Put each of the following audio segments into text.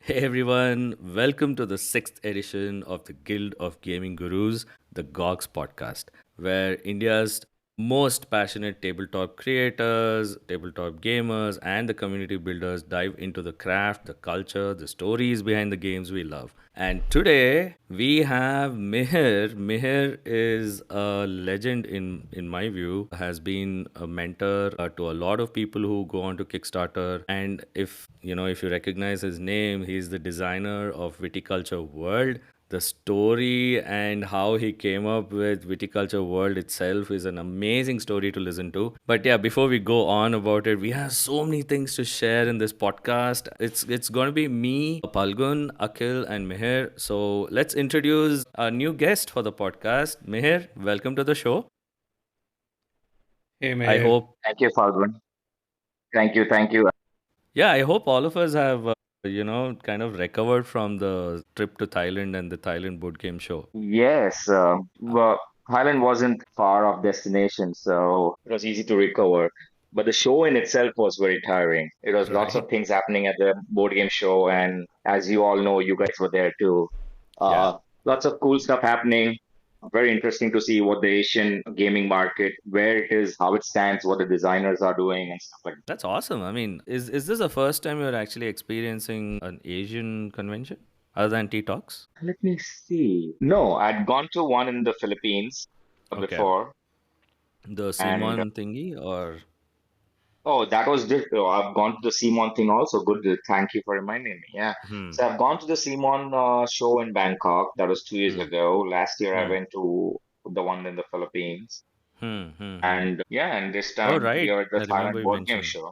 Hey everyone, welcome to the sixth edition of the Guild of Gaming Gurus, the GOGS podcast, where India's most passionate tabletop creators, tabletop gamers, and the community builders dive into the craft, the culture, the stories behind the games we love. And today we have Mihir. Mihir is a legend in my view, has been a mentor to a lot of people who go on to Kickstarter. And if you recognize his name, he's the designer of Viticulture World. The story and how he came up with Viticulture World itself is an amazing story to listen to. But yeah, before we go on about it, we have so many things to share in this podcast. It's going to be me, Palgun, Akhil, and Mihir. So let's introduce a new guest for the podcast. Mihir, welcome to the show. Hey I Meher. hope Thank you, Falgun. Thank you. Yeah, I hope all of us have, kind of recovered from the trip to Thailand and the Thailand Board Game Show. Yes, well, Thailand wasn't far off destination, so it was easy to recover. But the show in itself was very tiring. It was lots Right? of things happening at the board game show, and as you all know, you guys were there too. Yeah. Lots of cool stuff happening. Very interesting to see what the Asian gaming market, where it is, how it stands, what the designers are doing, and stuff like that. That's awesome. I mean, is this the first time you're actually experiencing an Asian convention other than Tea Talks? Let me see. No, I'd gone to one in the Philippines Okay. before, The and Simon thingy or oh, that was just, I've gone to the Simon thing also. Good. Thank you for reminding me. Yeah. hmm So I've gone to the Simon show in Bangkok. That was 2 years hmm ago. Last year I hmm went to the one in the Philippines. hmm. And yeah, and this Oh time we right. are at the I remember Thailand you Board Game mentioned.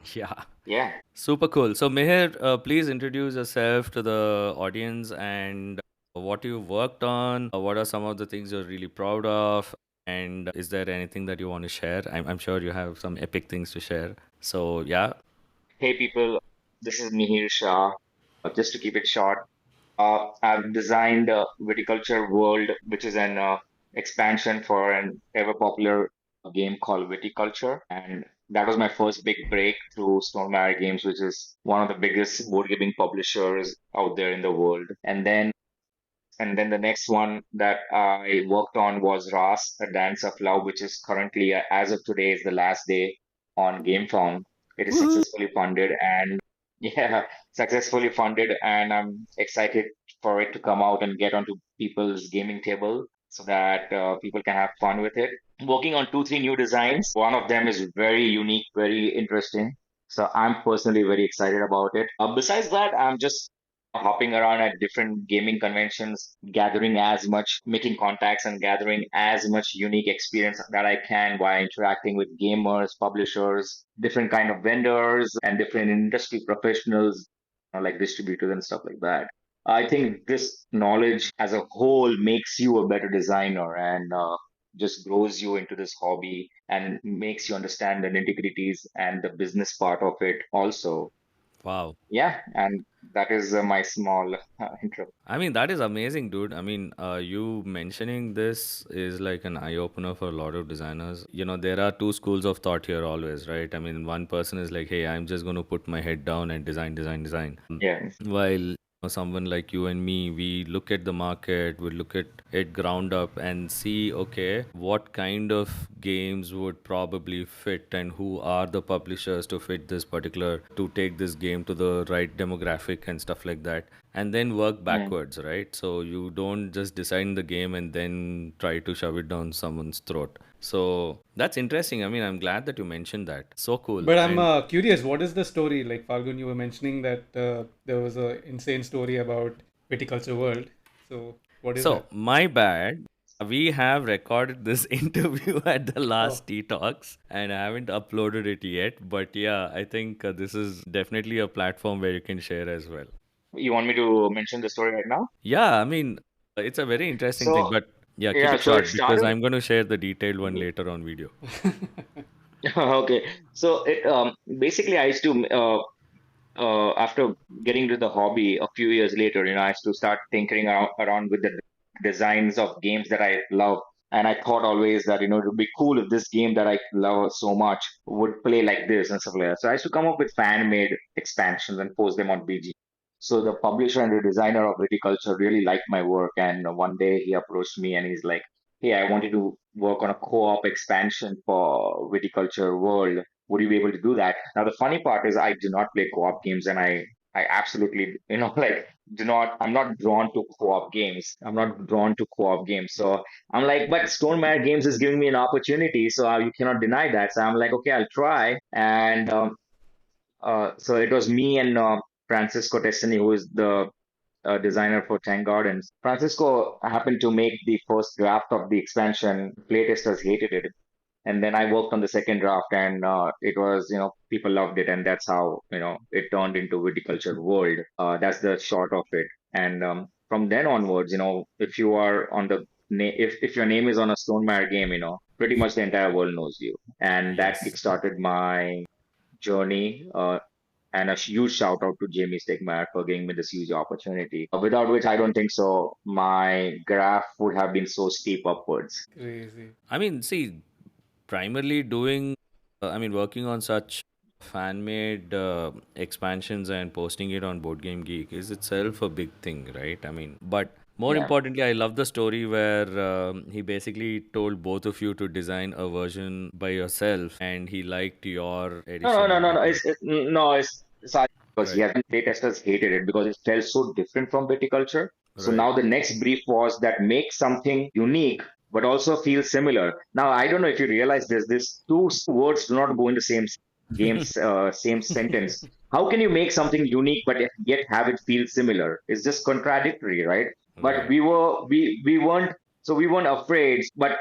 Show. Yeah. Yeah. Super cool. So Meher, please introduce yourself to the audience and what you worked on. What are some of the things you're really proud of? And is there anything that you want to share? I'm sure you have some epic things to share. So yeah. Hey people, this is Mihir Shah. Just to keep it short, I've designed Viticulture World, which is an expansion for an ever popular game called Viticulture. And that was my first big break through Stonemaier Games, which is one of the biggest board gaming publishers out there in the world. And then the next one that I worked on was Ras, A Dance of Love, which is currently, as of today, is the last day on GameFound. It is Woohoo! successfully funded and yeah, successfully funded, and I'm excited for it to come out and get onto people's gaming table so that people can have fun with it. Working on two, three new designs. One of them is very unique, very interesting. So I'm personally very excited about it. Besides that, I'm just hopping around at different gaming conventions, gathering as much, making contacts and gathering as much unique experience that I can by interacting with gamers, publishers, different kind of vendors, and different industry professionals, like distributors and stuff like that. I think this knowledge as a whole makes you a better designer and just grows you into this hobby and makes you understand the nitty-gritties and the business part of it also. Wow. Yeah, and that is my small intro. I mean, that is amazing, dude. I mean, you mentioning this is like an eye opener for a lot of designers. There are two schools of thought here always, right? I mean, one person is like, hey, I'm just going to put my head down and design, design, design. Yeah, While someone like you and me, we look at the market, we look at it ground up and see, okay, what kind of games would probably fit and who are the publishers to fit this particular, to take this game to the right demographic and stuff like that. And then work yeah. backwards, right? So you don't just design the game and then try to shove it down someone's throat. So that's interesting. I mean, I'm glad that you mentioned that. So cool. But I'm And curious, what is the story? Like Falgun, you were mentioning that there was a insane story about Viticulture World. So what is so, that? my bad. We have recorded this interview at the Oh, last Tea Talks and I haven't uploaded it yet. But yeah, I think this is definitely a platform where you can share as well. You want me to mention the story right now? Yeah, I mean, it's a very interesting thing. So, But yeah, keep yeah, it so it short because started. I'm going to share the detailed one later on video. Okay, so it basically I used to after getting to the hobby a few years later, I used to start tinkering around with the designs of games that I love. And I thought always that, it would be cool if this game that I love so much would play like this and stuff like that. So I used to come up with fan-made expansions and post them on BG. So the publisher and the designer of Viticulture really liked my work, and one day he approached me and he's like, "Hey, I wanted to work on a co-op expansion for Viticulture World. Would you be able to do that?" Now the funny part is I do not play co-op games, and I absolutely like do not. I'm not drawn to co-op games. I'm not drawn to co-op games. So I'm like, but Stone Mare Games is giving me an opportunity, so you cannot deny that. So I'm like, okay, I'll try. And so it was me and Francisco Testani, who is the designer for Tang Gardens. Francisco happened to make the first draft of the expansion. Playtesters hated it. And then I worked on the second draft, and it was, people loved it. And that's how, it turned into Viticulture World. That's the short of it. And from then onwards, if you are on the if your name is on a Stone Mare game, pretty much the entire world knows you. And that Yes. kickstarted my journey. And a huge shout out to Jamie Stegmaier for giving me this huge opportunity, without which I don't think so my graph would have been so steep upwards. Crazy. I mean, see, primarily working on such fan-made expansions and posting it on Board Game Geek is itself a big thing, right? I mean, but more Yeah. importantly, I love the story where he basically told both of you to design a version by yourself, and he liked your No, no, edition no, of no, no. it. It's because Right, yeah, playtesters hated it because it felt so different from Viticulture. So right. now the next brief was that make something unique but also feel similar. Now I don't know if you realize this. These two words do not go in the same sentence. How can you make something unique but yet have it feel similar? It's just contradictory, right? But Right. we weren't afraid. But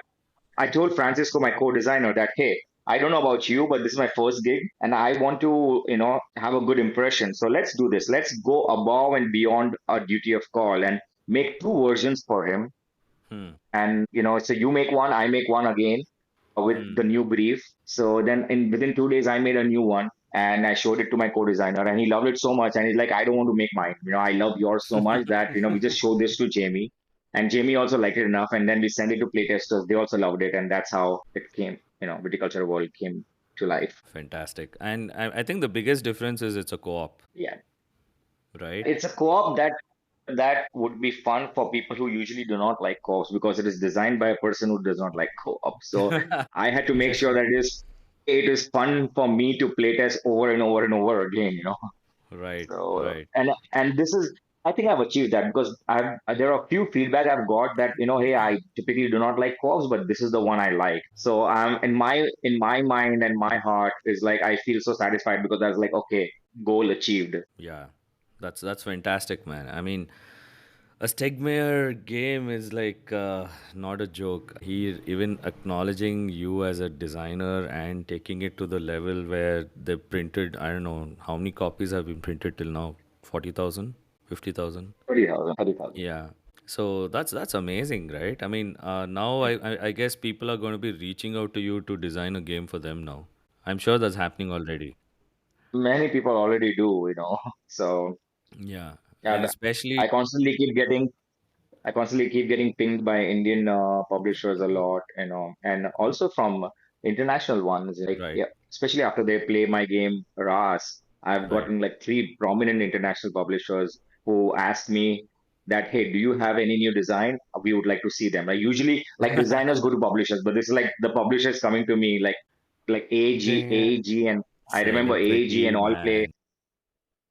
I told Francisco, my co-designer, that hey, I don't know about you, but this is my first gig, and I want to, have a good impression. So let's do this. Let's go above and beyond our duty of call and make two versions for him. Hmm. And so you make one, I make one again with Hmm. the new brief. So then, within 2 days, I made a new one. And I showed it to my co-designer, and he loved it so much. And he's like, "I don't want to make mine. I love yours so much that we just show this to Jamie, and Jamie also liked it enough. And then we sent it to playtesters. They also loved it, and that's how it came. Viticulture World came to life. Fantastic. And I think the biggest difference is it's a co-op, Yeah, right? it's a co-op that would be fun for people who usually do not like co-ops because it is designed by a person who does not like co-op. So I had to make sure Exactly. that it is fun for me to playtest over and over and over again. Right, So right. and this is I think I've achieved that because there are a few feedback I've got that hey, I typically do not like co-ops, but this is the one I like. So in my mind and my heart is like I feel so satisfied because I was like, okay, goal achieved. Yeah. That's fantastic, man. I mean, a Stegmaier game is like not a joke. He even acknowledging you as a designer and taking it to the level where they printed, I don't know, how many copies have been printed till now? 40,000, 50,000. 30,000, 30,000. Yeah. So that's amazing, right? I mean, now I guess people are going to be reaching out to you to design a game for them now. I'm sure that's happening already. Many people already do. So Yeah. yeah, And especially, I constantly keep getting I constantly keep getting pinged by Indian publishers a lot, and also from international ones. Like, right, yeah, especially after they play my game RAS, I've right. gotten like three prominent international publishers who asked me that, hey, do you have any new design? We would like to see them. Like usually, like designers go to publishers, but this is like the publishers coming to me, like Damn. AEG, and I remember AEG and Celebrity, All Play man.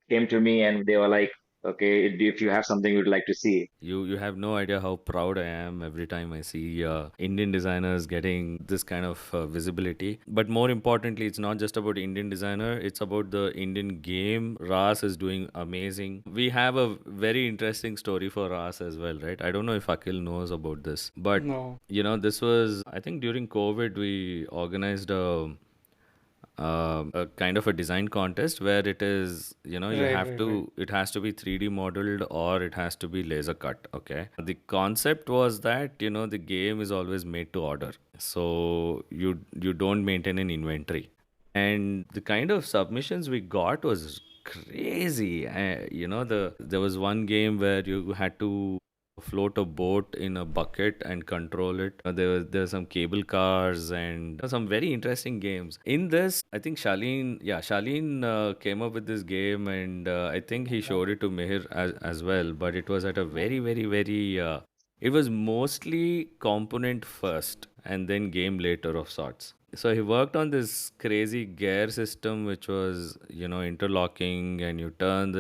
came to me and they were like, okay, if you have something you'd like to see. You have no idea how proud I am every time I see Indian designers getting this kind of visibility. But more importantly, it's not just about Indian designer, it's about the Indian game. Ras is doing amazing. We have a very interesting story for Ras as well, right? I don't know if Akhil knows about this, but No. this was, I think, during COVID, we organized a kind of a design contest where it is, you Right, have right, right. to, it has to be 3D modeled or it has to be laser cut. Okay. The concept was that, the game is always made to order. So you don't maintain an inventory. And the kind of submissions we got was crazy. There was one game where you had to float a boat in a bucket and control it. There were some cable cars and some very interesting games. In this, I think Charlene came up with this game, and I think he showed it to Mihir as well. But it was at a very it was mostly component first and then game later of sorts. So he worked on this crazy gear system, which was, interlocking, and you turn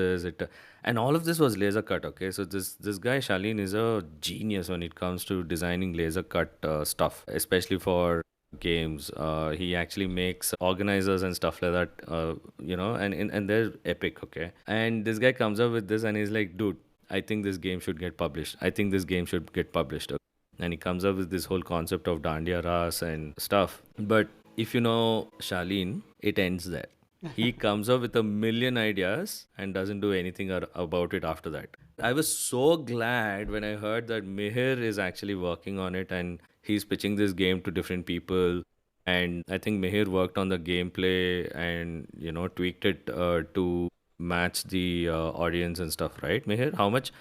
and all of this was laser cut. Okay, so this guy Shalin is a genius when it comes to designing laser cut stuff, especially for games. He actually makes organizers and stuff like that. And they're epic. Okay, and this guy comes up with this, and he's like, dude, I think this game should get published. I think this game should get published. And he comes up with this whole concept of Dandiya Ras and stuff. But if you know Shalin, it ends there. He comes up with a million ideas and doesn't do anything about it after that. I was so glad when I heard that Mihir is actually working on it and he's pitching this game to different people. And I think Mihir worked on the gameplay and, tweaked it to match the audience and stuff, right, Mihir? How much?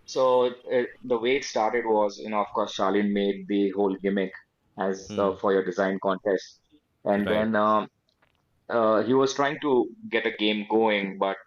So, the way it started was, of course, Charlene made the whole gimmick as Hmm, for your design contest, and right. then he was trying to get a game going, but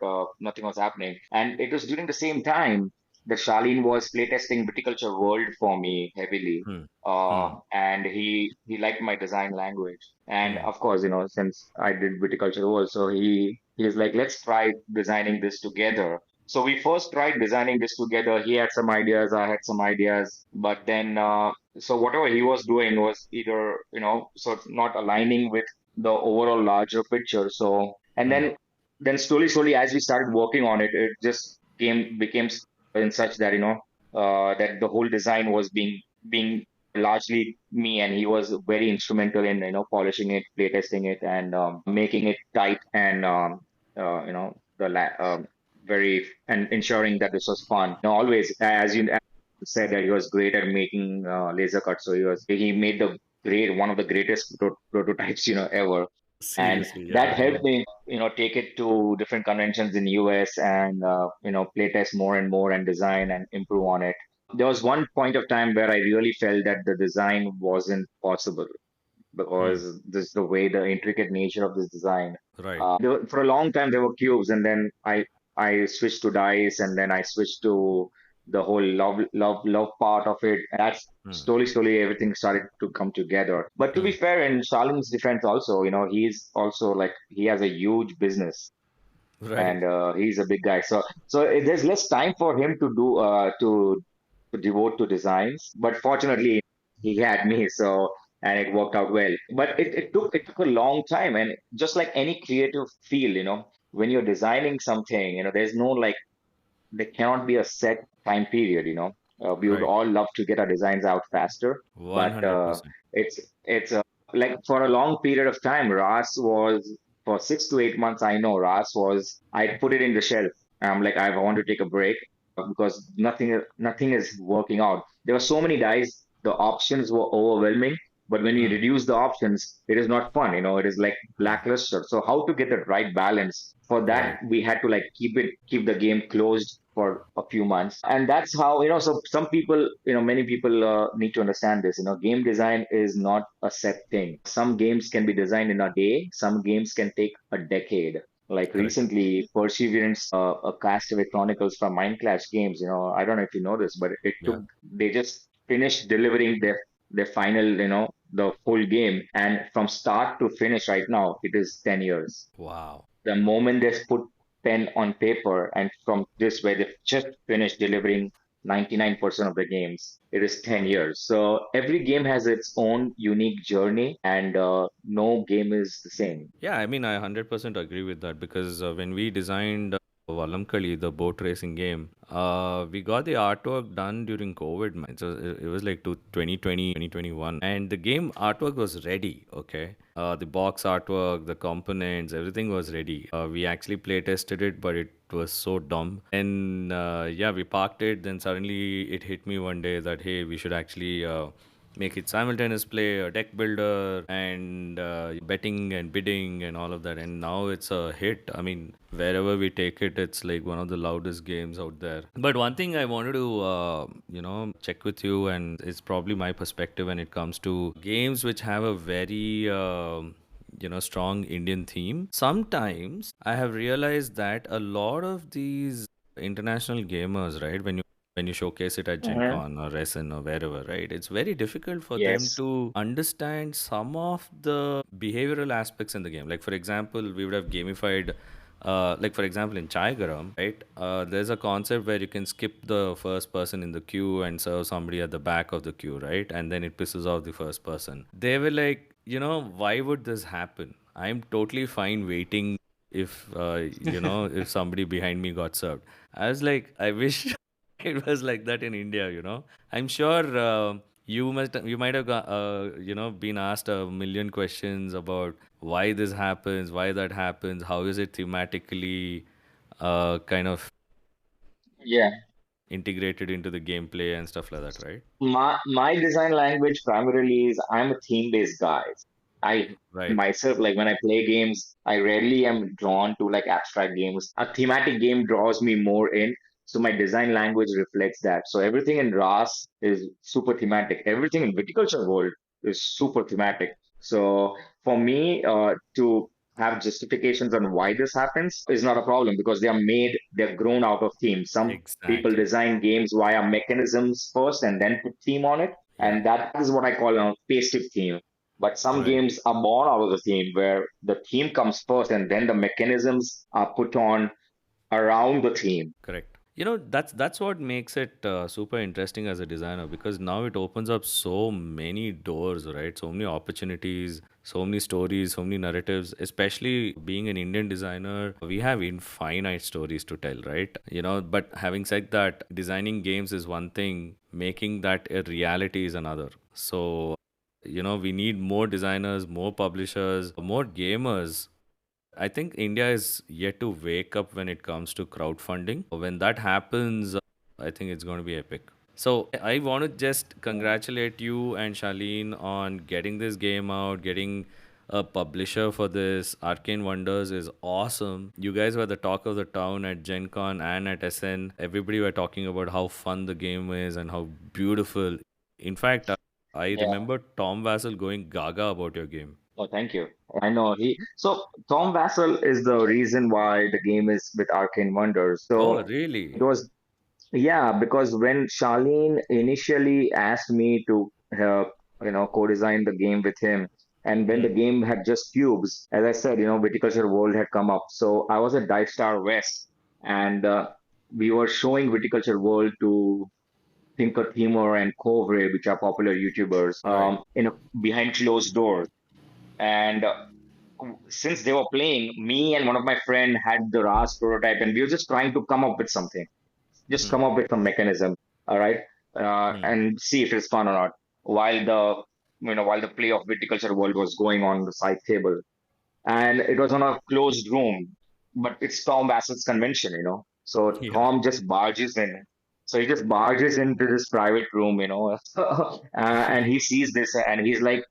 nothing was happening. And it was during the same time that Charlene was playtesting Viticulture World for me heavily. Hmm, hmm, And he liked my design language. And hmm, of course, since I did Viticulture World, so he's like, let's try designing this together. So we first tried designing this together. He had some ideas, I had some ideas, but then so whatever he was doing was either, so not aligning with the overall larger picture. So, and hmm, then slowly, as we started working on it, it just became in such that, that the whole design was being largely me, and he was very instrumental in, polishing it, playtesting it, and making it tight and, the very, and ensuring that this was fun. Always, as you said, that he was great at making laser cuts. So he made one of the greatest prototypes, ever. And Seriously, that yeah, helped yeah. me, take it to different conventions in US and, play test more and more and design and improve on it. There was one point of time where I really felt that the design wasn't possible Hmm. because this the way the intricate nature of this design. Right. For a long time there were cubes, and then I switched to dice, and then I switched to the whole love part of it. And that's Hmm. slowly everything started to come together. But to be Hmm. fair, in Shalim's defense, also, he's also like he has a huge business, Right. and he's a big guy. So there's less time for him to do to devote to designs. But fortunately, he had me, so and it worked out well. But it took a long time, and just like any creative field, when you're designing something, there's no like there cannot be a set time period. We would Right. all love to get our designs out faster, but 100%. it's like for a long period of time, RAS was for 6 to 8 months. I know RAS was. I put it in the shelf. I'm like, I want to take a break because nothing is working out. There were so many dice, the options were overwhelming. But when you Hmm. reduce the options, it is not fun. It is like Hmm. lackluster. So how to get the right balance? For that, Right. we had to like keep the game closed for a few months, and that's how. So some people, many people need to understand this. Game design is not a set thing. Some games can be designed in a day. Some games can take a decade. Like Correct. recently, Perseverance, a Castaway Chronicles from Mindclash Games. I don't know if you know this, but Yeah. they just finished delivering their final, the full game, and from start to finish, right now, it is 10 years. Wow. The moment they put pen on paper, and from this where they've just finished delivering 99% of the games, it is 10 years. So every game has its own unique journey, and no game is the same. Yeah, I mean, I 100% agree with that because when we designed Vallamkali, the boat racing game, we got the artwork done during COVID, man. So it was like 2020, 2021. And the game artwork was ready, okay? The box artwork, the components, everything was ready. We actually play tested it, but it was so dumb. And yeah, we parked it. Then suddenly it hit me one day that, hey, we should actually make it simultaneous play, a deck builder, and betting and bidding and all of that. And now it's a hit. I mean, wherever we take it, it's like one of the loudest games out there. But one thing I wanted to, check with you, and it's probably my perspective when it comes to games which have a very strong Indian theme. Sometimes I have realized that a lot of these international gamers, right, when you showcase it at Gen Hmm. Con or Resin or wherever, right, it's very difficult for them Yes. to understand some of the behavioral aspects in the game. Like, for example, we would have gamified, like, for example, in Chai Garam, right, there's a concept where you can skip the first person in the queue and serve somebody at the back of the queue, right? And then it pisses off the first person. They were like, why would this happen? I'm totally fine waiting if, if somebody behind me got served. I was like, I wish it was like that in India. I'm sure you might have been asked a million questions about why this happens, why that happens, how is it thematically kind of Yeah. integrated into the gameplay and stuff like that, right? My design language primarily is I'm a theme-based guy. I Right. myself, like when I play games, I rarely am drawn to like abstract games. A thematic game draws me more in. So my design language reflects that. So everything in RAS is super thematic. Everything in Viticulture World is super thematic. So for me, to have justifications on why this happens is not a problem because they're grown out of themes. Some people Exactly. design games via mechanisms first and then put theme on it. Yeah. And that is what I call a pastive theme. But some Right. games are born out of the theme where the theme comes first and then the mechanisms are put on around the theme. Correct. That's what makes it super interesting as a designer, because now it opens up so many doors, right? So many opportunities, so many stories, so many narratives. Especially being an Indian designer, we have infinite stories to tell, right? But having said that, designing games is one thing, making that a reality is another. So, we need more designers, more publishers, more gamers. I think India is yet to wake up when it comes to crowdfunding. When that happens, I think it's going to be epic. So I want to just congratulate you and Charlene on getting this game out, getting a publisher for this. Arcane Wonders is awesome. You guys were the talk of the town at Gen Con and at SN. Everybody were talking about how fun the game is and how beautiful. In fact, I Yeah. remember Tom Vassell going gaga about your game. Oh, thank you. I know he. So Tom Vassell is the reason why the game is with Arcane Wonders. Oh, So it really? was, yeah, because when Charlene initially asked me to help, co-design the game with him, and when the Hmm. game had just cubes, as I said, Viticulture World had come up. So I was at Dive Star West, and we were showing Viticulture World to Thinker Timur and Kovre, which are popular YouTubers, Right. behind closed doors. And since they were playing, me and one of my friend had the RAS prototype, and we were just trying to come up with something, just Hmm. come up with some mechanism, all right, Hmm. and see if it's fun or not. While the play of Viticulture World was going on the side table, and it was on a closed room, but it's Tom Bassett's convention. So Yeah. Tom just barges in. So he just barges into this private room, and he sees this, and he's like,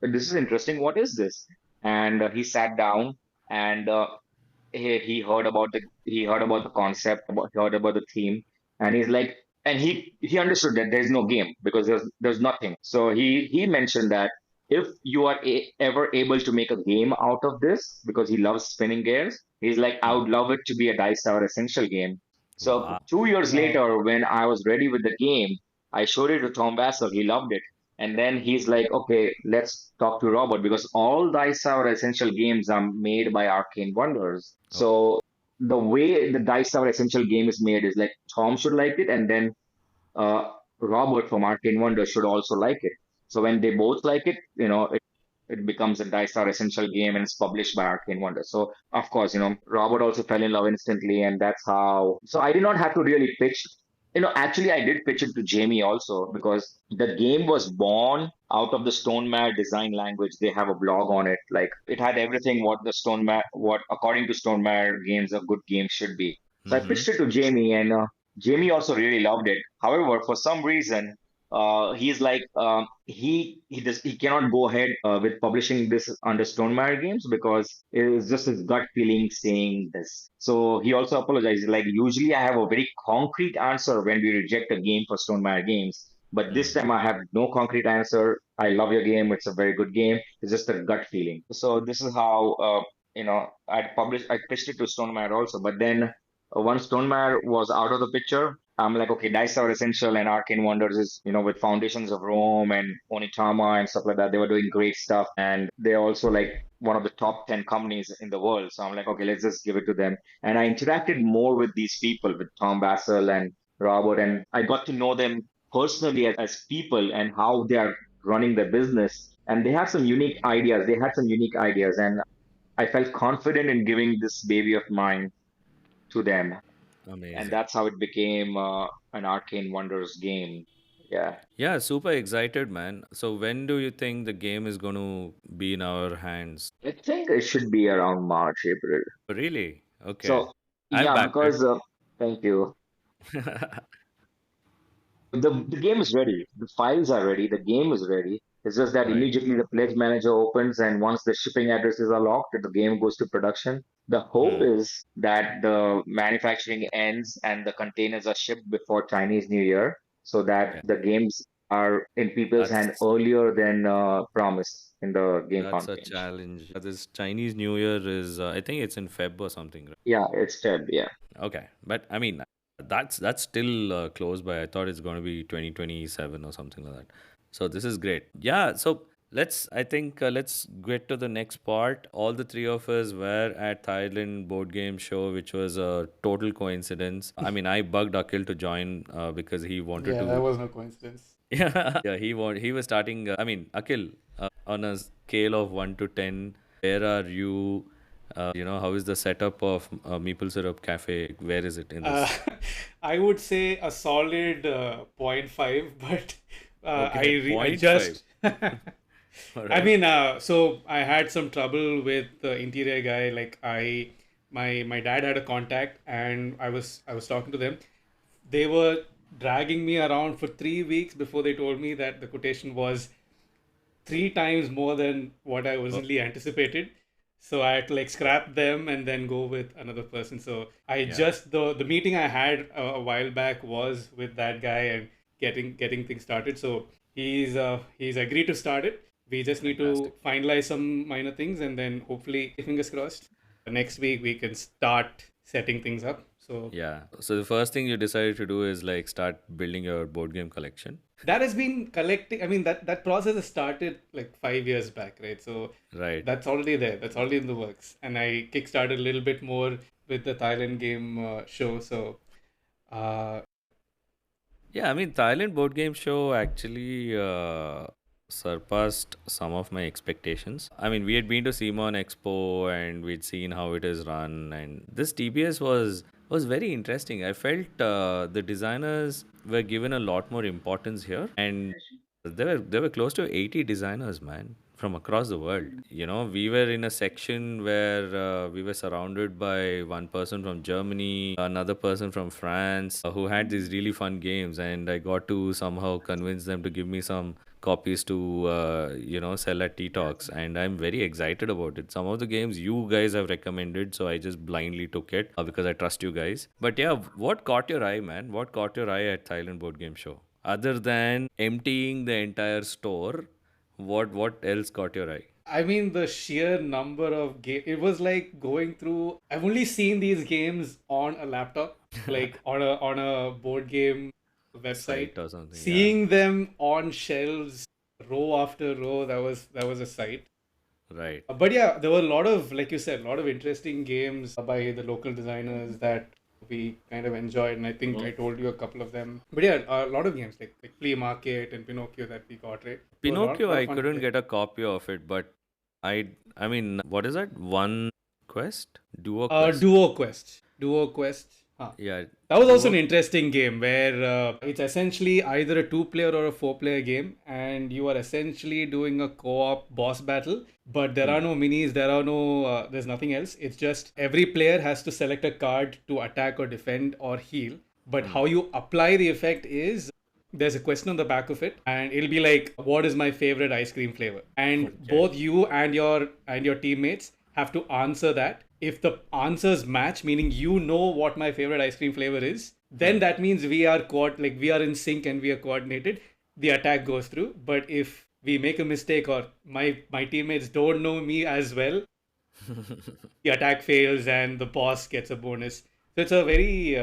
"This is interesting. What is this?" And he sat down, and he heard about the concept, he heard about the theme, and he's like, and he understood that there's no game because there's nothing. So he mentioned that if you are ever able to make a game out of this, because he loves spinning gears, he's like, I Hmm. would love it to be a Dice Tower Essential game. So Wow. 2 years Wow. later, when I was ready with the game, I showed it to Tom Bassel. He loved it. And then he's like, okay, let's talk to Robert because all Dice Tower Essential games are made by Arcane Wonders. Oh, So the way the Dice Tower Essential game is made is like Tom should like it, and then uh, Robert from Arcane Wonders should also like it. So when they both like it, it becomes a Dice Tower Essential game and it's published by Arcane Wonders. So of course, Robert also fell in love instantly, and that's how. So I did not have to really pitch. Actually, I did pitch it to Jamie also because the game was born out of the Stone Mare design language. They have a blog on it. Like it had everything what according to Stone Mare games a good game should be. So I mm-hmm. pitched it to Jamie, and Jamie also really loved it. However, for some reason, he's like he cannot go ahead with publishing this under Stonemaier Games because it is just his gut feeling saying this. So he also apologized. Like usually I have a very concrete answer when we reject a game for Stonemaier Games, but this time I have no concrete answer. I love your game. It's a very good game. It's just a gut feeling. So this is how I pitched it to Stonemaier also, but then once Stonemaier was out of the picture, I'm like, okay, Dice are essential, and Arcane Wonders is, with Foundations of Rome and Onitama and stuff like that. They were doing great stuff, and they're also like one of the top 10 companies in the world. So I'm like, okay, let's just give it to them. And I interacted more with these people, with Tom Bassel and Robert, and I got to know them personally as people and how they are running their business. And they have some unique ideas. They had some unique ideas, and I felt confident in giving this baby of mine to them, and Amazing. that's how it became an Arcane Wonders game. Yeah, Yeah, super excited, man. So when do you think the game is going to be in our hands? I think it should be around March, April. Really? Okay. So I've yeah, backed it. because thank you. The game is ready. The files are ready. The game is ready. It's just that Right. immediately the pledge manager opens, and once the shipping addresses are locked, the game goes to production. The hope Hmm. is that the manufacturing ends and the containers are shipped before Chinese New Year, so that Okay. the games are in people's hand That's earlier than promised in the game that's found a page. challenge. This Chinese New Year is, I think it's in Feb or something, right? Yeah, it's Feb. Yeah. Okay. But I mean, that's still close by. I thought it's going to be 2027 or something like that. So this is great. Yeah. So I think let's get to the next part. All the three of us were at Thailand Board Game Show, which was a total coincidence. I mean, I bugged Akhil to join because he wanted Yeah, that to. was no coincidence. Yeah, he was starting. I mean, Akhil, on a scale of 1 to 10, where are you? How is the setup of Maple Syrup Cafe? Where is it in Uh, this? I would say a solid point 0.5, but Okay, I point five. just All I right. mean, so I had some trouble with the interior guy. Like my dad had a contact, and I was talking to them. They were dragging me around for 3 weeks before they told me that the quotation was 3 times more than what I Oh, originally anticipated. So I had to like scrap them and then go with another person. So I yeah, just the meeting I had a while back was with that guy and getting things started. So he's agreed to start it. We just need to fantastic. finalize some minor things and then hopefully fingers crossed next week we can start setting things up. So Yeah. So the first thing you decided to do is like start building your board game collection. that has been collecting. I mean that process has started like 5 years back, right? So Right. that's already there, that's already in the works, and I kickstarted a little bit more with the Thailand game show. So uh, Yeah, I mean, Thailand Board Game Show actually surpassed some of my expectations. I mean, we had been to Simon Expo and we'd seen how it is run, and this TBS was very interesting. I felt the designers were given a lot more importance here, and there were close to 80 designers, man, from across the world. We were in a section where we were surrounded by one person from Germany, another person from France, who had these really fun games, and I got to somehow convince them to give me some copies to sell at Tea Talks, and I'm very excited about it. Some of the games you guys have recommended, so I just blindly took it because I trust you guys. But yeah, what caught your eye, man? What caught your eye at Thailand Board Game Show? Other than emptying the entire store, what else caught your eye? I mean the sheer number of game, it was like going through. I've only seen these games on a laptop, like on a board game website. Site or something, yeah. Seeing them on shelves row after row, that was a sight. Right. But yeah, there were a lot of, like you said, a lot of interesting games by the local designers that we kind of enjoyed, and I think I told you a couple of them. But yeah, a lot of games like Flea Market and Pinocchio that we got, right? So a lot, Pinocchio, lot of I fun to couldn't play. get a copy of it, but I mean, what is that? One Quest? Duo Quest. Duo Quest. Huh. Yeah, That was also an Duo. interesting game where it's essentially either a two-player or a four-player game, and you are essentially doing a co-op boss battle. But there are Hmm. no minis, there's nothing else. It's just every player has to select a card to attack or defend or heal. But Hmm. how you apply the effect is there's a question on the back of it, and it'll be like, what is my favorite ice cream flavor? And Okay. both you and your teammates have to answer that. If the answers match, meaning you know what my favorite ice cream flavor is, then Right. that means we are in sync and we are coordinated. The attack goes through. But if we make a mistake or my teammates don't know me as well, the attack fails and the boss gets a bonus. So it's a very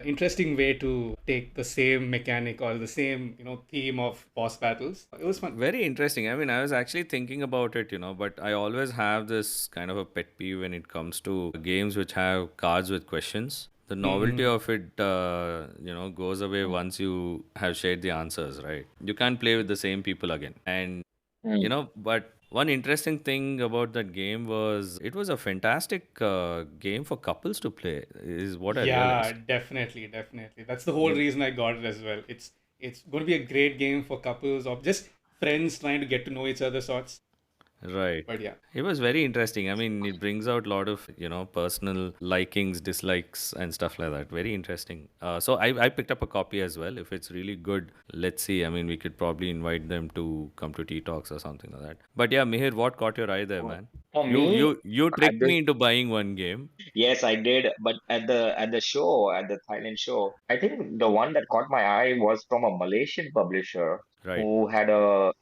interesting way to take the same mechanic or the same theme of boss battles. It was fun. Very interesting. I mean, I was actually thinking about it, but I always have this kind of a pet peeve when it comes to games which have cards with questions. The novelty Hmm. of it, goes away once you have shared the answers, right? You can't play with the same people again. And, Mm. but one interesting thing about that game was it was a fantastic game for couples to play, is what I Yeah, realized. definitely, definitely. That's the whole You, reason I got it as well. It's going to be a great game for couples or just friends trying to get to know each other sorts. Right. But yeah, It was very interesting. I mean, it brings out a lot of, personal likings, dislikes, and stuff like that. Very interesting. So I picked up a copy as well. If it's really good, let's see. I mean, we could probably invite them to come to Tea Talks or something like that. But yeah, Mihir, what caught your eye there, For man? for You me, you you at tricked the me into buying one game. yes, I did. But at the show, at the Thailand show, I think the one that caught my eye was from a Malaysian publisher Right. who had a,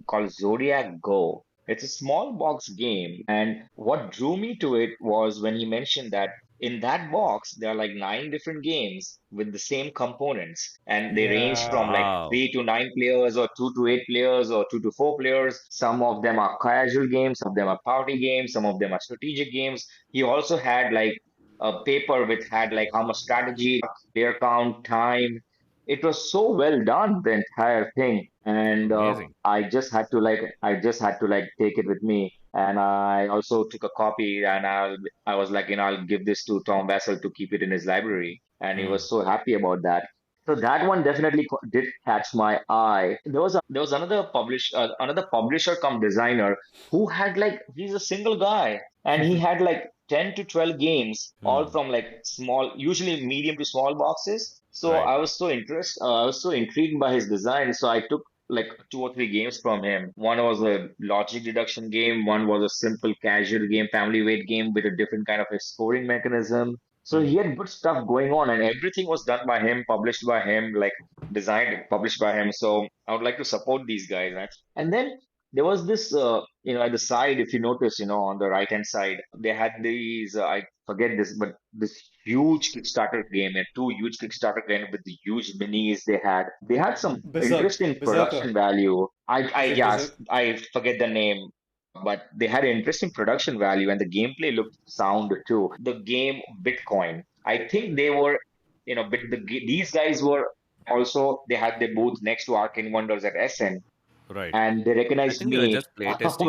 called Zodiac Go. It's a small box game, and what drew me to it was when he mentioned that in that box there are like nine different games with the same components, and they range from yeah, like Wow. 3 to 9 players, or 2 to 8 players, or 2 to 4 players. Some of them are casual games, some of them are party games, some of them are strategic games. He also had like a paper which had like how much strategy, player count, time. It was so well done, the entire thing. And Amazing. I just had to like take it with me. And I also took a copy, and I was like, I'll give this to Tom Vassell to keep it in his library. And he Hmm. was so happy about that. So that one definitely did catch my eye. There was another publisher come designer who had like, he's a single guy, and he had like 10 to 12 games, all Hmm. from like small, usually medium to small boxes. So Right. I was so intrigued by his design. So I took like 2 or 3 games from him. One was a logic deduction game, one was a simple casual game, family weight game with a different kind of a scoring mechanism. So he Hmm. had good stuff going on, and everything was done by him, published by him, like designed, published by him. So I would like to support these guys, right? And then there was this, at the side, if you notice, on the right hand side, they had these, I forget this, but this huge Kickstarter game, and two huge Kickstarter game with the huge minis they had. They had some interesting Berserker. production value. Is it Yes, Berserk? I forget the name, but they had interesting production value, and the gameplay looked sound too. The game Bitcoin, I think they were, these guys were also, they had their booth next to Arcane Wonders at SN, Right. and they I recognized think they were me. just playtesting.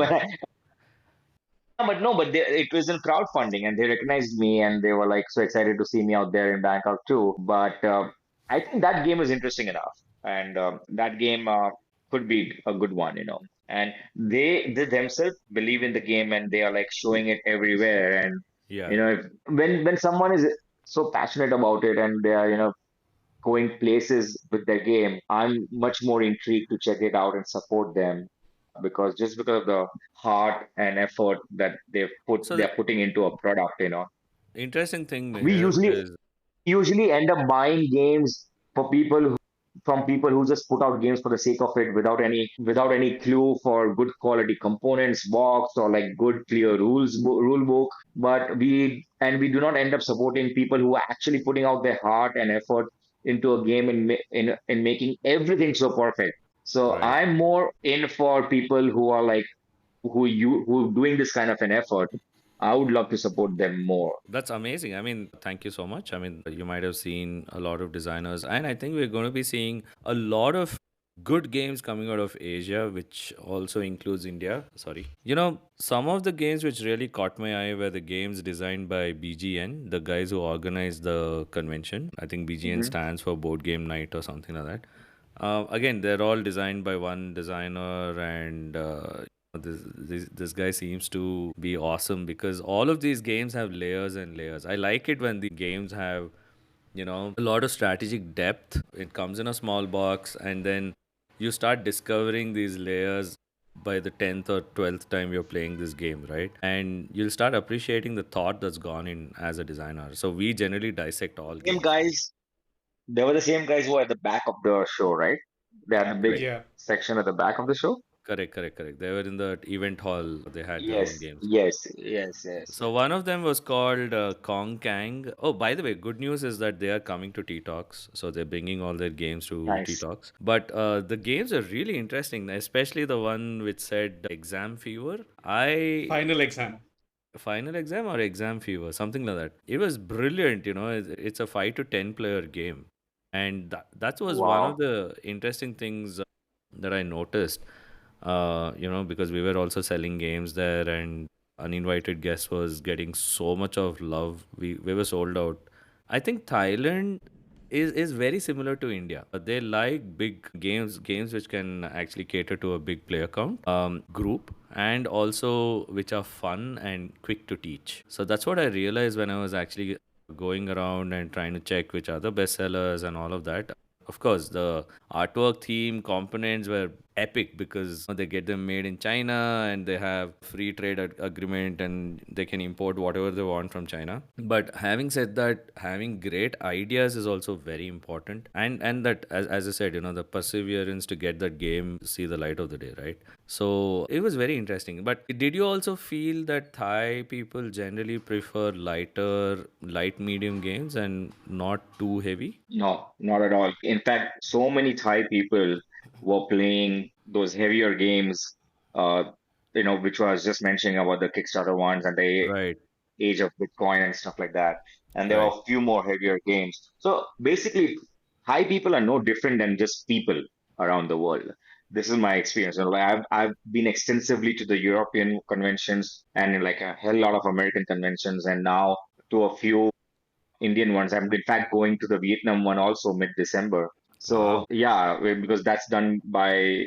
But no, but it was in crowdfunding, and they recognized me, and they were like so excited to see me out there in Bangkok too. But I think that game is interesting enough, and that game could be a good one, And they themselves believe in the game, and they are like showing it everywhere. And Yeah. when someone is so passionate about it, and they are going places with their game, I'm much more intrigued to check it out and support them, because just because of the heart and effort that So the they're putting into a product. interesting thing, We Mihir, usually is usually end up buying games for people from people who just put out games for the sake of it, without any clue for good quality components, box, or like good clear rule book. But we do not end up supporting people who are actually putting out their heart and effort into a game, and in making everything so perfect. So right. I'm more in for people who are like, who doing this kind of an effort. I would love to support them more. That's amazing. I mean, thank you so much. I mean, you might have seen a lot of designers, and I think we're going to be seeing a lot of good games coming out of Asia, which also includes India. Sorry. Some of the games which really caught my eye were the games designed by BGN, the guys who organized the convention. I think BGN Mhm. stands for Board Game Night or something like that. Again, they're all designed by one designer, and this guy seems to be awesome because all of these games have layers and layers. I like it when the games have a lot of strategic depth. It comes in a small box, and then you start discovering these layers by the 10th or 12th time you're playing this game, right? And you'll start appreciating the thought that's gone in as a designer. So we generally dissect all Same games. guys, they were the same guys who were at the back of the show, right? They had the big Correct. Yeah. section at the back of the show. Correct, correct, correct. They were in the event hall. They had their own Yes, games. yes, yes, yes, So yes. one of them was called Kong Kang. Oh, by the way, good news is that they are coming to T Talks. So they're bringing all their games to T Nice. Talks. But the games are really interesting, especially the one which said Exam Fever. I Final exam. Final Exam or Exam Fever, something like that. It was brilliant. It's a 5 to 10 player game, and that was one of Wow. the interesting things that I noticed. Because we were also selling games there, and uninvited guest was getting so much of love. We were sold out. I think Thailand is very similar to India. They like big games which can actually cater to a big player count, group, and also which are fun and quick to teach. So that's what I realized when I was actually going around and trying to check which are the bestsellers and all of that. Of course, the artwork theme components were epic because they get them made in China and they have free trade agreement and they can import whatever they want from China. But having said that, having great ideas is also very important, and that as I said, the perseverance to get that game see the light of the day, right? So it was very interesting. But did you also feel that Thai people generally prefer light medium games and not too heavy? No, not at all. In fact, so many Thai people were playing those heavier games, uh, which was just mentioning about the Kickstarter ones and the Right, age of Bitcoin and stuff like that. And there were right. a few more heavier games. So basically, Thai people are no different than just people around the world. This is my experience. I've been extensively to the European conventions and like a hell lot of American conventions, and now to a few Indian ones. I'm in fact going to the Vietnam one also mid-December. So Wow. yeah, because that's done by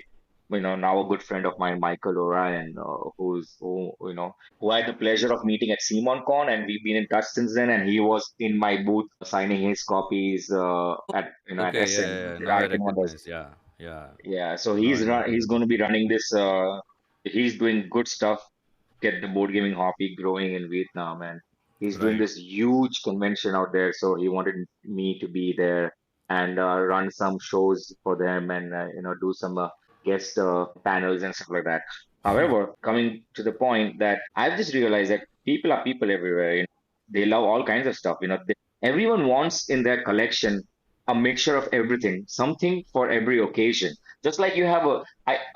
now a good friend of mine, Michael Orion, who I had the pleasure of meeting at CmonCon, and we've been in touch since then. And he was in my booth signing his copies at Okay, yeah, SM, yeah, yeah. the Now I Art and Wonders. recognize. Yeah, yeah. Yeah, so Now I know who he's it is. going to be running this. He's doing good stuff, get the board gaming hobby growing in Vietnam, and he's doing Right, this huge convention out there. So he wanted me to be there and run some shows for them, and do some guest panels and stuff like that. However, coming to the point that I've just realized that people are people everywhere. They love all kinds of stuff. Everyone wants in their collection a mixture of everything, something for every occasion. Just like you have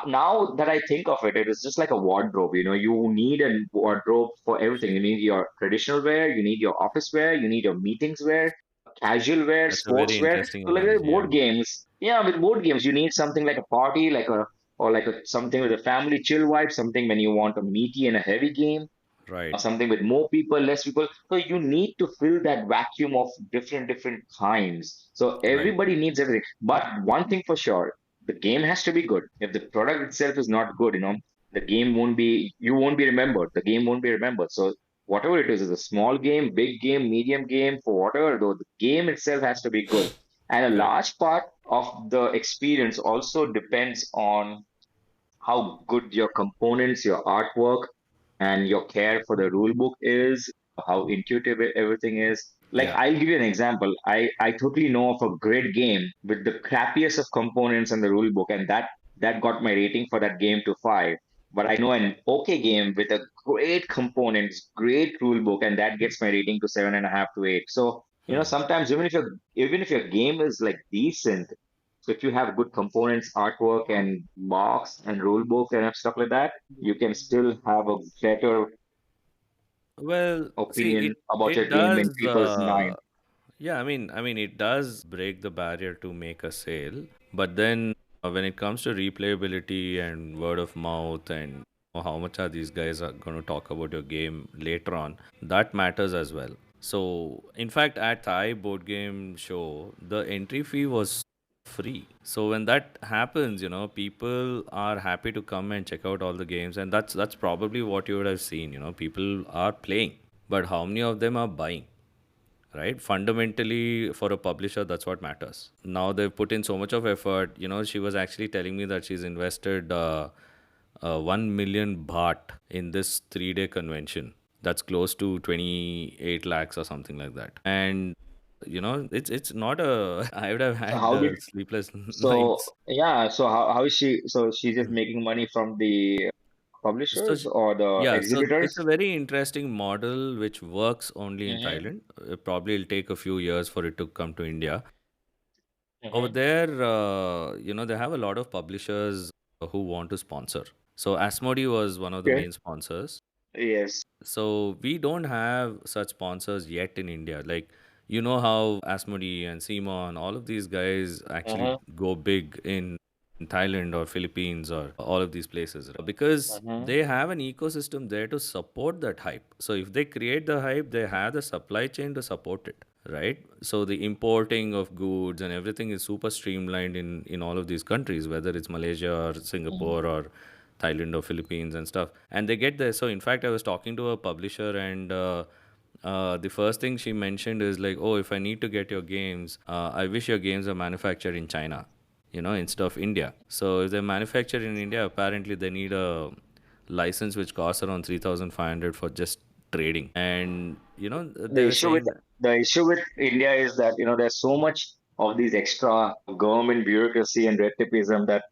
now that I think of it, it is just like a wardrobe. You need a wardrobe for everything. You need your traditional wear, you need your office wear, you need your meetings wear, casual wear, that's a very sports wear. interesting So like with analogy. Yeah, board games, yeah, with board games, you need something like a party, or like something with a family chill vibe, something when you want a meaty and a heavy game, right, something with more people, less people. So you need to fill that vacuum of different kinds. So right, everybody needs everything. But one thing for sure, the game has to be good. If the product itself is not good, the game won't be, you won't be remembered. The game won't be remembered. So whatever it is a small game, big game, medium game, for whatever, though, the game itself has to be good. And a correct, large part of the experience also depends on how good your components, your artwork, and your care for the rule book is, how intuitive everything is. Like, yeah, I'll give you an example. I totally know of a great game with the crappiest of components in the rule book, and that got my rating for that game to 5. But I know an okay game with a great components, great rule book, and that gets my rating to 7.5 to 8. So, sometimes even if your game is like decent, so if you have good components, artwork, and box and rule book and stuff like that, you can still have a better well, see, opinion about it your game in does. people's mind. Yeah, I mean, it does break the barrier to make a sale, but then when it comes to replayability and word of mouth and how much are these guys are going to talk about your game later on, that matters as well. So, in fact, at Thai Board Game Show, the entry fee was free. So when that happens, people are happy to come and check out all the games, and that's probably what you would have seen. People are playing, but how many of them are buying? right? Fundamentally, for a publisher, that's what matters. Now they've put in so much of effort. She was actually telling me that she's invested 1 million baht in this 3-day convention. That's close to 28 lakhs or something like that. And it's not a. I would have So had how did sleepless so nights. yeah, so how is she so she's just making money from the So publishers or the yeah, so it's a exhibitors? very interesting model which works only in Mm-hmm. Thailand. Probably it'll take a few years for it to come to India. Over Mm-hmm. there, they have a lot of publishers who want to sponsor. So Asmodee was one of the Okay. main sponsors. Yes. So we don't have such sponsors yet in India. Like, how Asmodee and Simon, all of these guys actually Mm-hmm. go big in Thailand or Philippines or all of these places, right? Because Mm-hmm. they have an ecosystem there to support that hype. So if they create the hype, they have the supply chain to support it, right? So the importing of goods and everything is super streamlined in all of these countries, whether it's Malaysia or Singapore or Thailand or Philippines and stuff. And they get there. So in fact, I was talking to a publisher, and the first thing she mentioned is like, oh, if I need to get your games, I wish your games are manufactured in China, instead of India. So if they're manufactured in India, apparently they need a license which costs around 3,500 for just trading. And The they were issue with saying, the issue with India is that there's so much of these extra government bureaucracy and red tapeism that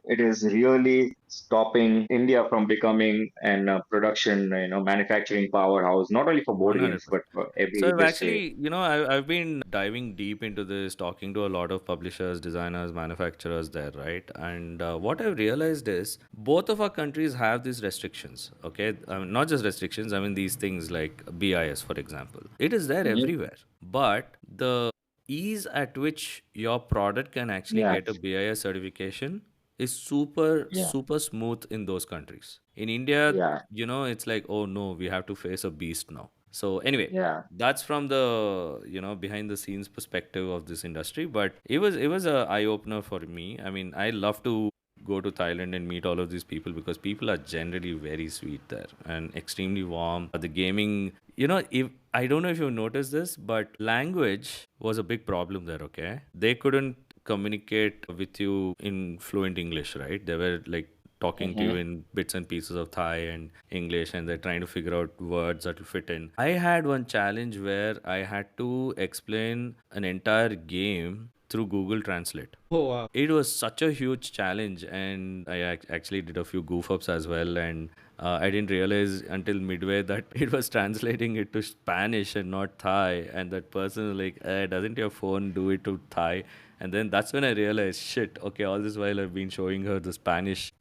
it is really stopping India from becoming an production, manufacturing powerhouse, not only for board games but 100%. for every So I've industry. actually, I've been diving deep into this, talking to a lot of publishers, designers, manufacturers there, right? And what I've realized is both of our countries have these restrictions, okay? I mean, not just restrictions, I mean, these things like BIS, for example. It is there Hmm. everywhere. But the ease at which your product can actually Yeah, get a BIS certification is super, yeah, super smooth in those countries. In India, yeah, it's like, oh no, we have to face a beast now. So anyway, yeah. that's from the behind the scenes perspective of this industry. But it was a eye opener for me. I mean, I love to go to Thailand and meet all of these people because people are generally very sweet there and extremely warm. The gaming, if I don't know if you noticed this, but language was a big problem there. Okay, they couldn't communicate with you in fluent English, right? They were like talking to you Hmm. in bits and pieces of Thai and English, and they're trying to figure out words that will fit in. I had one challenge where I had to explain an entire game through Google Translate. Oh wow. It was such a huge challenge, and I actually did a few goof ups as well. And I didn't realize until midway that it was translating it to Spanish and not Thai. And that person was like, doesn't your phone do it to Thai? And then that's when I realized, shit, okay, all this while I've been showing her the Spanish,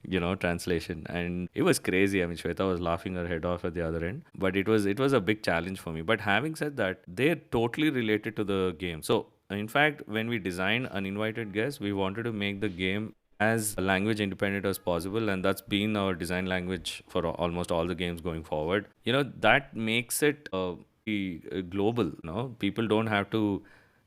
translation. And it was crazy. I mean, Shweta was laughing her head off at the other end. But it was a big challenge for me. But having said that, they're totally related to the game. So in fact, when we designed Uninvited Guests, we wanted to make the game as language independent as possible, and that's been our design language for almost all the games going forward. That makes it global. People don't have to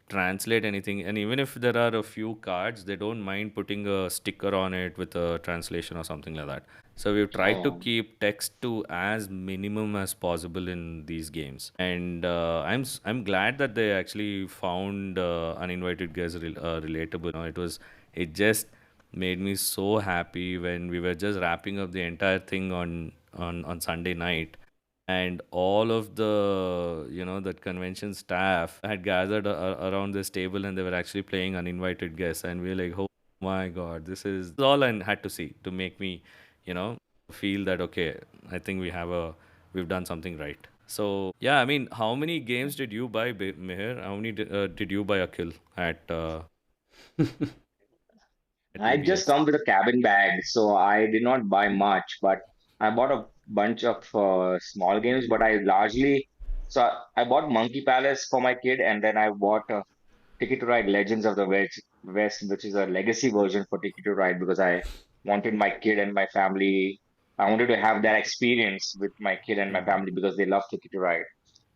translate anything, and even if there are a few cards, they don't mind putting a sticker on it with a translation or something like that. So we've tried to Oh, keep text to as minimum as possible in these games, and I'm glad that they actually found Uninvited Guests relatable. It just made me so happy when we were just wrapping up the entire thing on Sunday night, and all of the that convention staff had gathered around this table, and they were actually playing Uninvited Guests, and we were like, oh my god, this is all I had to see to make me you know feel that okay, I think we've done something right. So yeah, I mean, how many games did you buy, Mihir? How many did you buy, Akhil, at I just ABS? come with a cabin bag, so I did not buy much, but I bought a bunch of small games, but I largely so I bought Monkey Palace for my kid, and then I bought Ticket to Ride Legends of the West, which is a legacy version for Ticket to Ride because I wanted my kid and my family. I wanted to have that experience with my kid and my family because they love Ticket to Ride,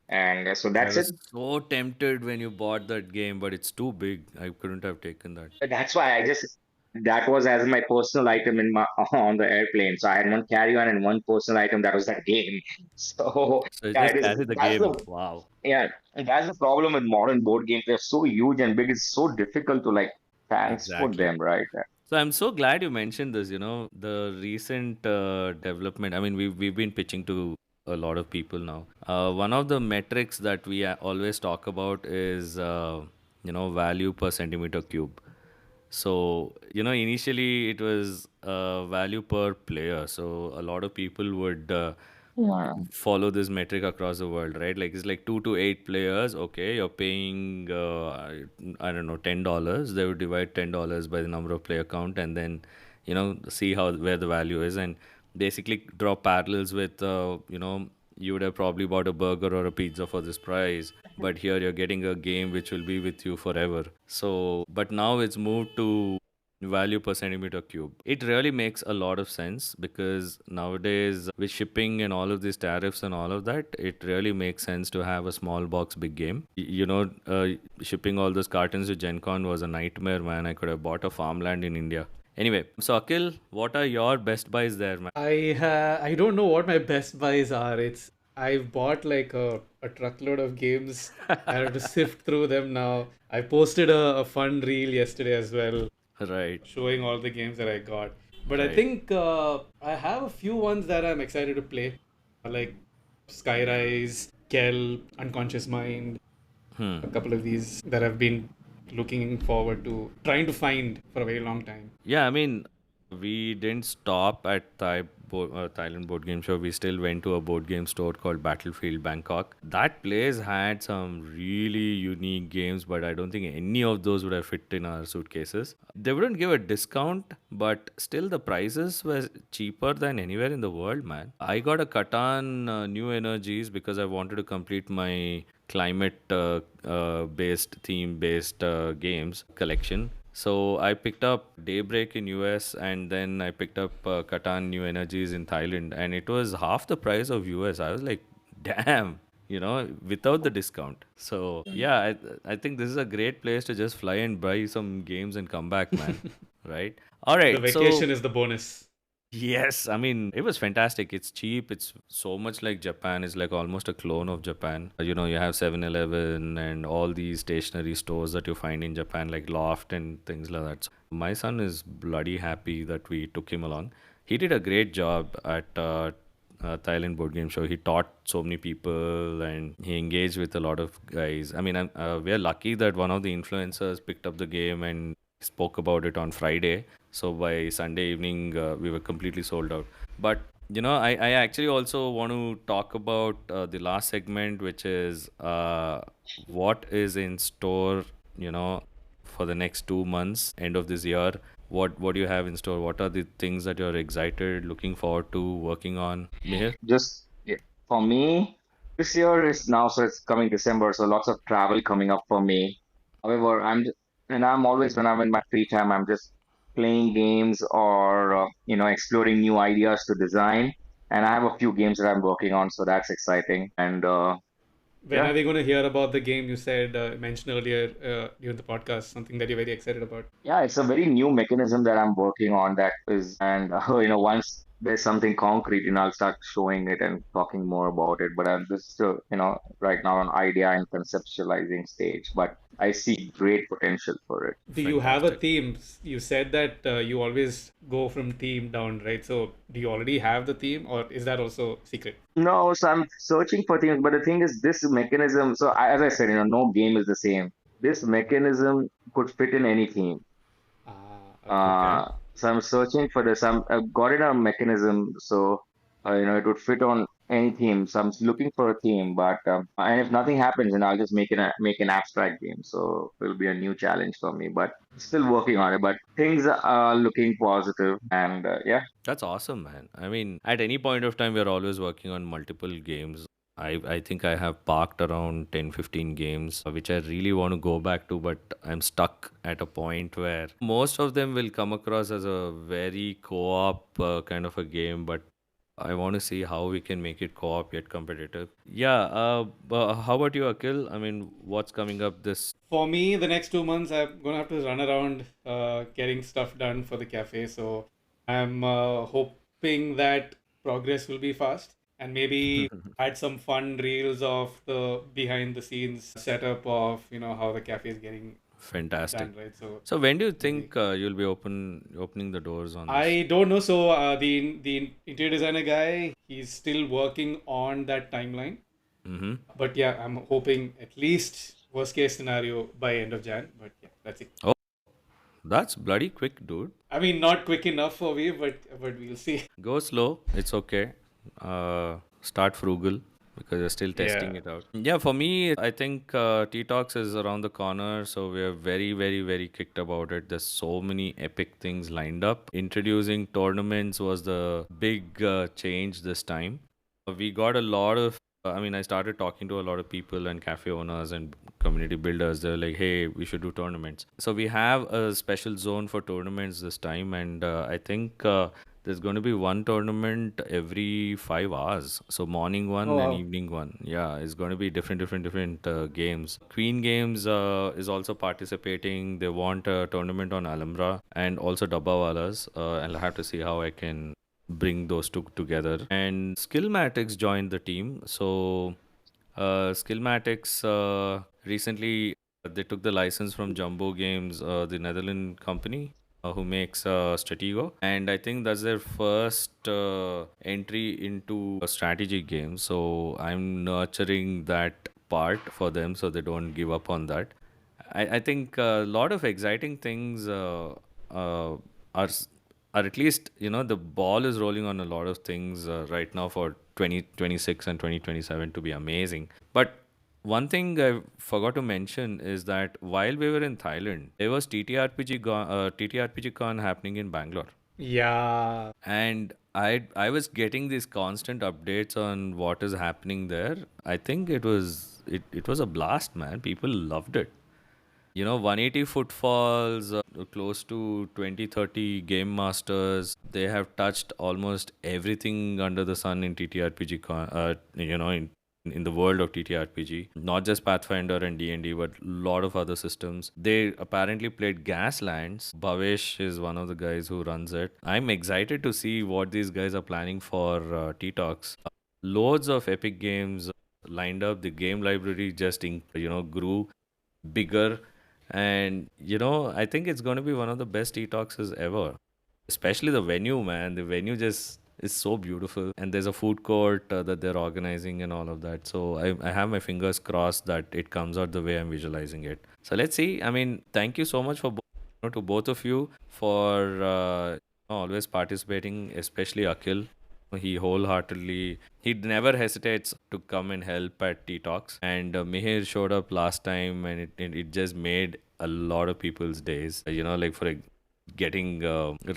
and so I that's it. was so tempted when you bought that game, but it's too big. I couldn't have taken that. That's why I just That was as my personal item in my on the airplane. So I had one carry-on and one personal item. That was that game. So So you yeah, it just is. carry the That's game. the Wow. yeah, that's the problem with modern board games. They're so huge and big. It's so difficult to like transport Exactly. them, right? So I'm so glad you mentioned this, the recent development. I mean, we've been pitching to a lot of people now. One of the metrics that we always talk about is, value per centimeter cube. So, initially it was value per player. So a lot of people would Yeah. follow this metric across the world, right? Like it's like 2 to 8 players. Okay, you're paying, I don't know, $10. They would divide $10 by the number of player count, and then, see how where the value is, and basically draw parallels with, you would have probably bought a burger or a pizza for this price, but here you're getting a game which will be with you forever. So, but now it's moved to value per centimeter cube. It really makes a lot of sense because nowadays, with shipping and all of these tariffs and all of that, it really makes sense to have a small box, big game. Shipping all those cartons to Gen Con was a nightmare, man. I could have bought a farmland in India. Anyway, so Akhil, what are your best buys there, man? I don't know what my best buys are. I've bought like a truckload of games. I have to sift through them now. I posted a fun reel yesterday as well, Right, showing all the games that I got. But I right. think I have a few ones that I'm excited to play, like Skyrise, Kel, Unconscious Mind. A couple of these that I've been looking forward to trying to find for a very long time. Yeah, I mean, we didn't stop at Thailand Board Game Show. We still went to a board game store called Battlefield Bangkok. That place had some really unique games, but I don't think any of those would have fit in our suitcases. They wouldn't give a discount, but still the prices were cheaper than anywhere in the world, man. I got a Catan New Energies because I wanted to complete my climate based theme based games collection. So I picked up Daybreak in US, and then I picked up Catan New Energies in Thailand, and it was half the price of US. I was like, damn, without the discount. So yeah, I think this is a great place to just fly and buy some games and come back, man. Right? All The right. So vacation is the bonus. yes, I mean, it was fantastic. It's cheap. It's so much like Japan. It's like almost a clone of Japan. You have 7-Eleven and all these stationery stores that you find in Japan, like Loft and things like that. So my son is bloody happy that we took him along. He did a great job at Thailand Board Game Show. He taught so many people and he engaged with a lot of guys. I mean, we are lucky that one of the influencers picked up the game and spoke about it on Friday. So by Sunday evening, we were completely sold out. But I actually also want to talk about the last segment, which is what is in store, you know, for the next 2 months, end of this year. What do you have in store? What are the things that you're excited, looking forward to, working on, Mihir? Just yeah, for me, this year is now, so it's coming December, so lots of travel coming up for me. However, and I'm always, when I'm in my free time, I'm just playing games or, exploring new ideas to design. And I have a few games that I'm working on, so that's exciting. And When are yeah, we going to hear about the game you said mentioned earlier during the podcast? Something that you're very excited about. yeah, it's a very new mechanism that I'm working on that is, and once there's something concrete, I'll start showing it and talking more about it. But I'm just still, right now an idea and conceptualizing stage, but I see great potential for it. Do you have a Fantastic. theme? You said that you always go from theme down, right? So do you already have the theme, or is that also secret? No, so I'm searching for things, but the thing is, this mechanism. So as I said, no game is the same. This mechanism could fit in any theme. Ah, okay. Okay. So I'm searching for this. I've got it on mechanism, so it would fit on any theme. So I'm looking for a theme, but and if nothing happens, then I'll just make an abstract game. So it'll be a new challenge for me, but still working on it. But things are looking positive, and yeah, That's awesome, man. I mean, at any point of time, we're always working on multiple games. I think I have parked around 10, 15 games, which I really want to go back to, but I'm stuck at a point where most of them will come across as a very co op kind of a game, but I want to see how we can make it co-op yet competitive. Yeah. How about you, Akhil? I mean, what's coming up this? For me, the next 2 months, I'm gonna have to run around getting stuff done for the cafe. So I'm hoping that progress will be fast and maybe add some fun reels of the behind the scenes setup of how the cafe is getting Fantastic. done, right? So So when do you maybe think you'll be opening the doors on this? I don't know. So the interior designer guy, he's still working on that timeline. Mm-hmm. But yeah, I'm hoping at least worst case scenario by end of Jan. But yeah, that's it. Oh, that's bloody quick, dude. I mean, not quick enough for me, but we'll see. Go slow. It's okay. Start frugal because you're still testing Yeah. it out. Yeah, for me, I think T Talks is around the corner, so we are very, very, very kicked about it. There's so many epic things lined up. Introducing tournaments was the big change this time. We got a lot of. I mean, I started talking to a lot of people and cafe owners and community builders. They're like, "Hey, we should do tournaments." So we have a special zone for tournaments this time, and I think there's going to be one tournament every 5 hours. So morning Oh one and wow. evening one. Yeah, it's going to be different games. Queen Games is also participating. They want a tournament on Alhambra and also Dabbawalas. I'll have to see how I can bring those two together. And Skillmatics joined the team. So Skillmatics recently they took the license from Jumbo Games, the Netherlands company who makes Stratego, and I think that's their first entry into a strategy game. So I'm nurturing that part for them so they don't give up on that. I think a lot of exciting things uh, are or at least the ball is rolling on a lot of things right now for 2026 and 2027 to be amazing. But one thing I forgot to mention is that while we were in Thailand, there was TTRPG Con happening in Bangalore, Yeah. and I was getting these constant updates on what is happening there. I think it was a blast, man. People loved it. 180 footfalls, close to 20-30 game masters. They have touched almost everything under the sun in TTRPG, in the world of TTRPG. Not just Pathfinder and D&D, but a lot of other systems. They apparently played Gaslands. Bhavesh is one of the guys who runs it. I'm excited to see what these guys are planning for T-Talks. Loads of epic games lined up. The game library just grew bigger, and I think it's going to be one of the best detoxes ever, especially the venue, man. The venue just is so beautiful, and there's a food court that they're organizing and all of that. So I have my fingers crossed that it comes out the way I'm visualizing it. So let's see. I mean, thank you so much for to both of you for always participating, especially Akhil. He wholeheartedly, he never hesitates to come and help at Tea Talks. And Mihir showed up last time, and it just made a lot of people's days. Like for getting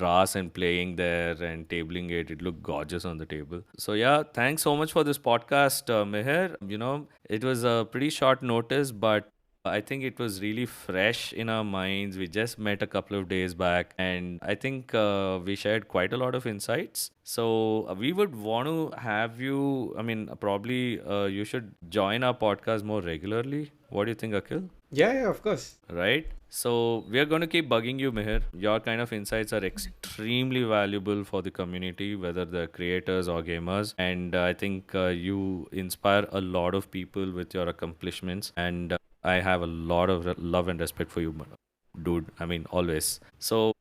Ras and playing there and tabling it, it looked gorgeous on the table. So yeah, thanks so much for this podcast, Mihir. It was a pretty short notice, but I think it was really fresh in our minds. We just met a couple of days back, and I think we shared quite a lot of insights. So we would want to have you. I mean, probably you should join our podcast more regularly. What do you think, Akhil? Yeah, yeah, of course. Right? So we are going to keep bugging you, Meher. Your kind of insights are extremely valuable for the community, whether they're creators or gamers. And I think you inspire a lot of people with your accomplishments. And I have a lot of love and respect for you, dude. I mean, always. So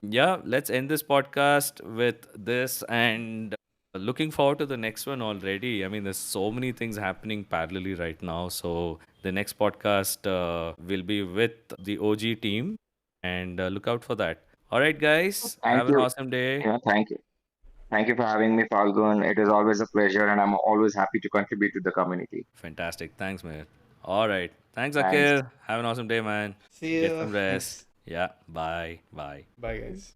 yeah, let's end this podcast with this, and looking forward to the next one already. I mean, there's so many things happening parallelly right now. So the next podcast will be with the OG team, and look out for that. All right, guys, Thank have an you. awesome day. Thank you. Thank you for having me, Falgun. It is always a pleasure, and I'm always happy to contribute to the community. Fantastic. Thanks, man. All right. Thanks, Thanks. Akhil. Have an awesome day, man. See Get ya. some rest. Thanks. Yeah. Bye. Bye. Bye, guys.